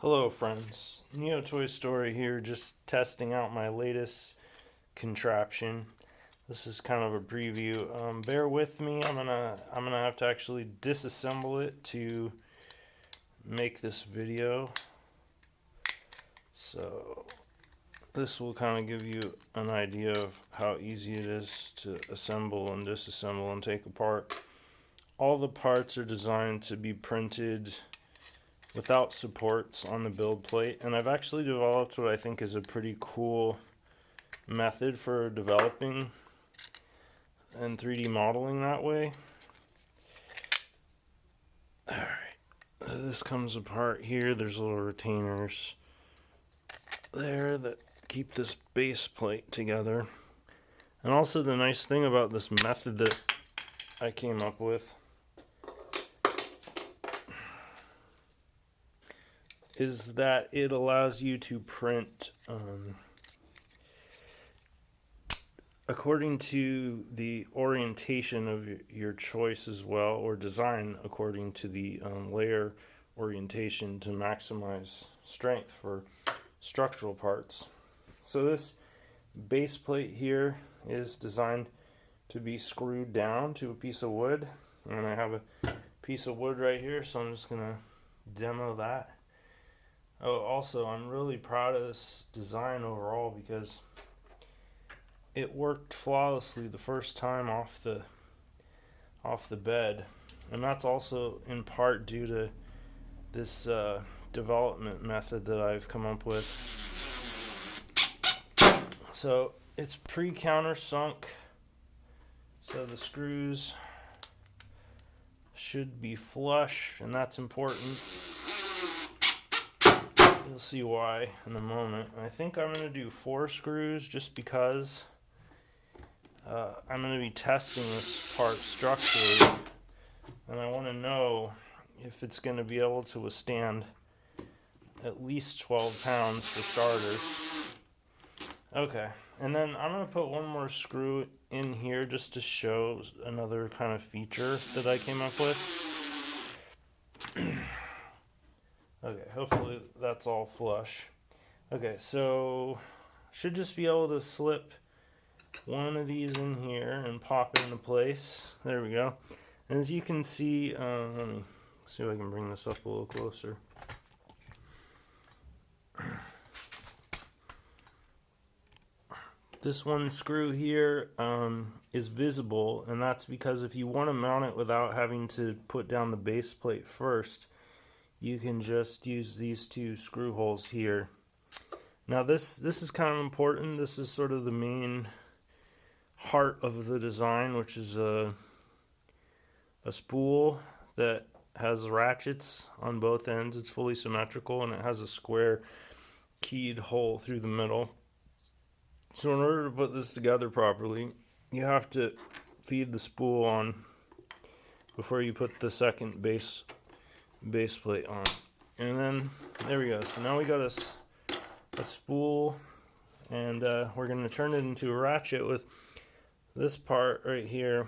Hello friends, Neo Toy Story here, just testing out my latest contraption. This is kind of a preview. Bear with me. I'm gonna have to actually disassemble it to make this video. So this will kind of give you an idea of how easy it is to assemble and disassemble and take apart. All the parts are designed to be printed without supports on the build plate, and I've actually developed what I think is a pretty cool method for developing and 3D modeling that way. Alright, this comes apart here. There's little retainers there that keep this base plate together. And also the nice thing about this method that I came up with is that it allows you to print according to the orientation of your choice as well, or design according to the layer orientation to maximize strength for structural parts. So this base plate here is designed to be screwed down to a piece of wood, and I have a piece of wood right here, so I'm just gonna demo that. Oh, also, I'm really proud of this design overall because it worked flawlessly the first time off the bed, and that's also in part due to this development method that I've come up with. So it's pre-countersunk, so the screws should be flush, and that's important. You'll see why in a moment. I think I'm going to do 4 screws just because I'm going to be testing this part structurally, and I want to know if it's going to be able to withstand at least 12 pounds for starters. Okay, and then I'm going to put one more screw in here just to show another kind of feature that I came up with. Okay, hopefully that's all flush. Okay, so should just be able to slip one of these in here and pop it into place. There we go. And as you can see, let me see if I can bring this up a little closer. This one screw here is visible, and that's because if you want to mount it without having to put down the base plate first, you can just use these 2 screw holes here. Now this is kind of important. This is sort of the main heart of the design, which is a spool that has ratchets on both ends. It's fully symmetrical, and it has a square keyed hole through the middle. So in order to put this together properly, you have to feed the spool on before you put the second base plate on. And then there we go. So now we got a spool, and we're going to turn it into a ratchet with this part right here,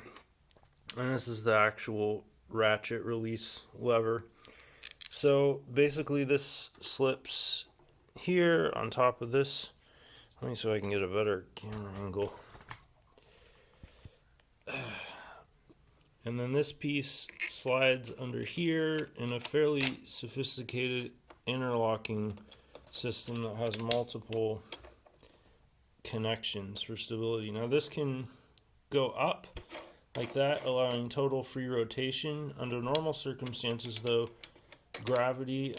and this is the actual ratchet release lever. So basically this slips here on top of this. Let me see if I can get a better camera angle. And then this piece slides under here in a fairly sophisticated interlocking system that has multiple connections for stability. Now this can go up like that, allowing total free rotation. Under normal circumstances though, gravity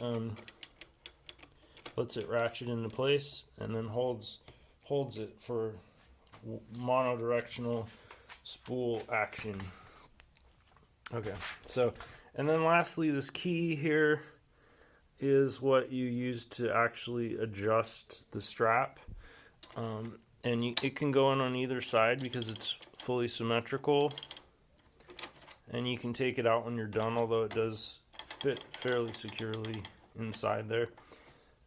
lets it ratchet into place and then holds it for monodirectional spool action. Okay, so, and then lastly, this key here is what you use to actually adjust the strap, and it can go in on either side because it's fully symmetrical, and you can take it out when you're done, although it does fit fairly securely inside there.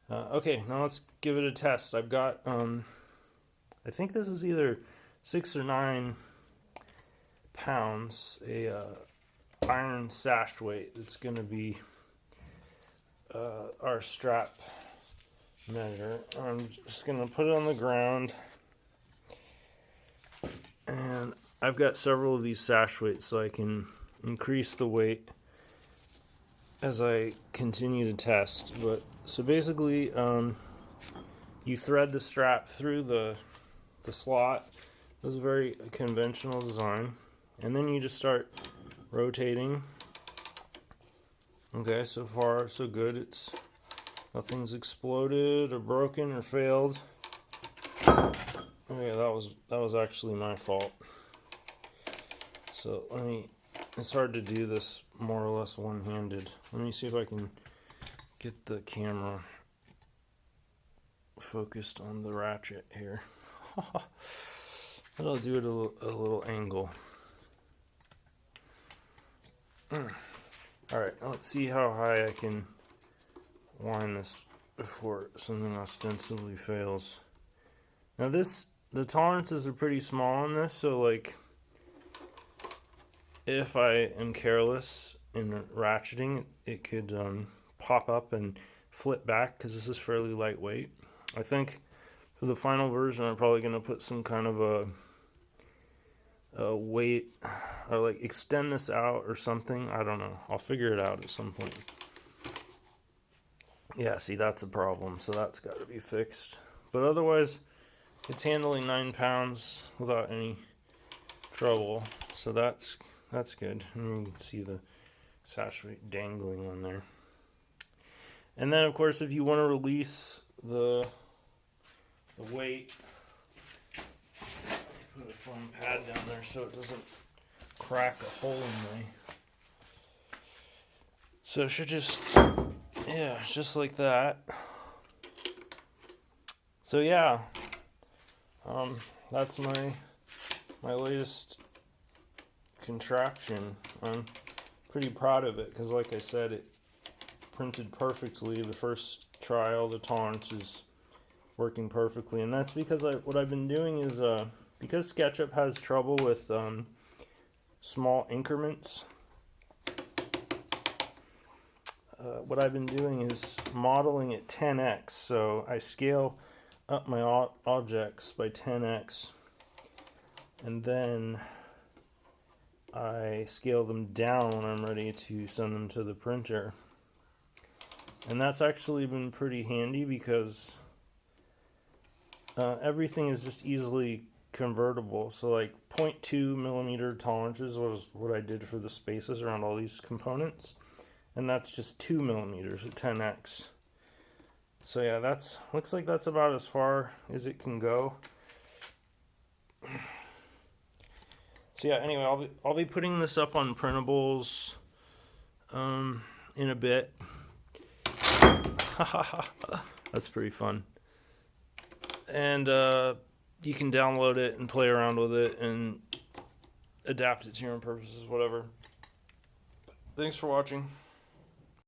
Okay, now let's give it a test. I've got, I think this is either 6 or 9 pounds, a iron sash weight that's going to be our strap measure. I'm just gonna put it on the ground, and I've got several of these sash weights so I can increase the weight as I continue to test. But so basically, you thread the strap through the slot. This is a very conventional design, and then you just start rotating. Okay, so far so good. It's nothing's exploded or broken or failed. Okay, that was actually my fault. So it's hard to do this more or less one-handed. Let me see if I can get the camera focused on the ratchet here. I'll do it a little angle. Alright, let's see how high I can wind this before something ostensibly fails. Now the tolerances are pretty small on this, so like if I am careless in ratcheting, it could pop up and flip back because this is fairly lightweight. I think for the final version, I'm probably going to put some kind of a weight, or like extend this out or something. I don't know. I'll figure it out at some point. Yeah, see, that's a problem, so that's got to be fixed. But otherwise, it's handling 9 pounds without any trouble, so that's good. And you can see the sash weight dangling on there. And then, of course, if you want to release the weight, put a foam pad down there so it doesn't crack a hole in me. So it should just, yeah, just like that. So yeah, that's my latest contraption. I'm pretty proud of it because, like I said, it printed perfectly. The first trial, the tolerance is working perfectly, and that's because what I've been doing is because SketchUp has trouble with small increments. What I've been doing is modeling at 10x, so I scale up my objects by 10x, and then I scale them down when I'm ready to send them to the printer. And that's actually been pretty handy because everything is just easily convertible. So like 0.2 millimeter tolerances was what I did for the spaces around all these components, and that's just 2 millimeters at 10x. So yeah, looks like that's about as far as it can go. So yeah, anyway, I'll be putting this up on printables in a bit. That's pretty fun. And you can download it and play around with it and adapt it to your own purposes, whatever. Thanks for watching.